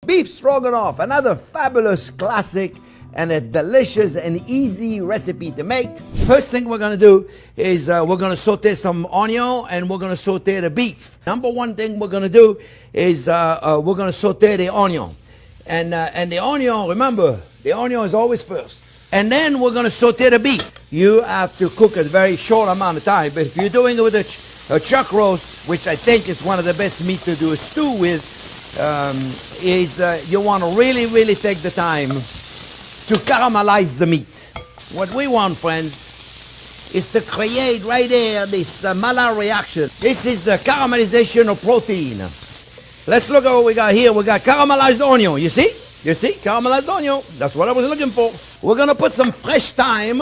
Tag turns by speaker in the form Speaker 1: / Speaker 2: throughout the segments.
Speaker 1: Beef stroganoff, another fabulous classic and a delicious and easy recipe to make. First thing we're gonna do is we're gonna saute some onion and we're gonna saute the beef. Number one thing we're gonna do is we're gonna saute the onion. And the onion, remember, the onion is always first. And then we're gonna saute the beef. You have to cook a very short amount of time, but if you're doing it with a chuck roast, which I think is one of the best meat to do a stew with, you want to really take the time to caramelize the meat. What we want, friends, is to create right there this Maillard reaction. This is caramelization of protein. Let's look at what we got here. We got caramelized onion. You see? You see? Caramelized onion. That's what I was looking for. We're going to put some fresh thyme.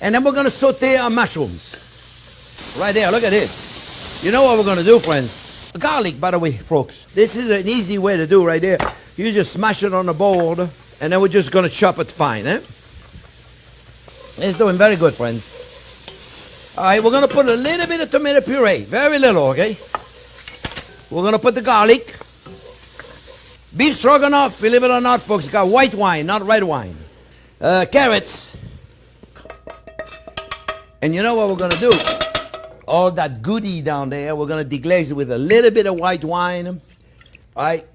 Speaker 1: And then we're going to saute our mushrooms. Right there. Look at this. You know what we're going to do, friends? Garlic, by the way, folks. This is an easy way to do right there. You just smash it on the board, and then we're just going to chop it fine, eh? It's doing very good, friends. All right, we're going to put a little bit of tomato puree. Very little, okay? We're going to put the garlic. Beef stroganoff, believe it or not, folks, got white wine, not red wine. Carrots. And you know what we're going to do? All that goodie down there, we're going to deglaze it with a little bit of white wine. All right?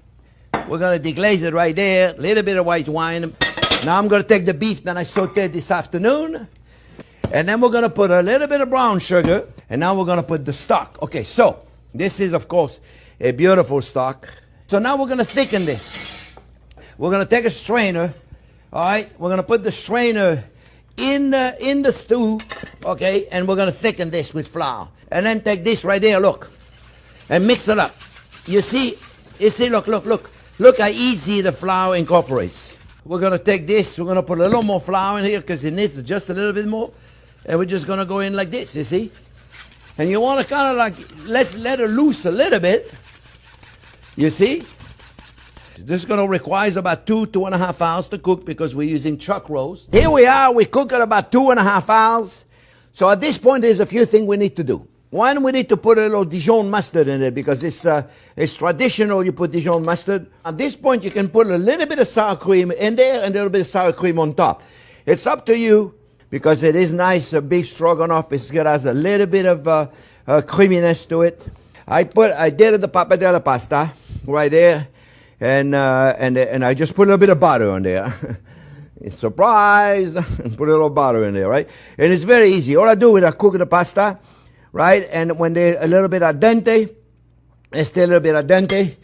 Speaker 1: We're going to deglaze it right there, a little bit of white wine. Now I'm going to take the beef that I sauteed this afternoon, and then we're going to put a little bit of brown sugar, and now we're going to put the stock. Okay, so this is, of course, a beautiful stock. So now we're going to thicken this. We're going to take a strainer, all right? We're going to put the strainer in the stew, okay, and we're going to thicken this with flour. And then take this right there, look, and mix it up. You see, look how easy the flour incorporates. We're going to take this, we're going to put a little more flour in here because it needs just a little bit more, and we're just going to go in like this, you see. And you want to kind of like, let's let it loose a little bit, you see. This is going to require about 2.5 hours to cook because we're using chuck roast. Here we are, we cook it about 2.5 hours. So at this point, there's a few things we need to do. One, we need to put a little Dijon mustard in it because it's traditional you put Dijon mustard. At this point, you can put a little bit of sour cream in there and a little bit of sour cream on top. It's up to you because it is nice beef stroganoff. It has a little bit of creaminess to it. I did the pappardelle pasta right there. And I just put a little bit of butter on there. Surprise! Put a little butter in there, right? And it's very easy. All I do is I cook the pasta, right? And when they're a little bit al dente, they stay a little bit al dente.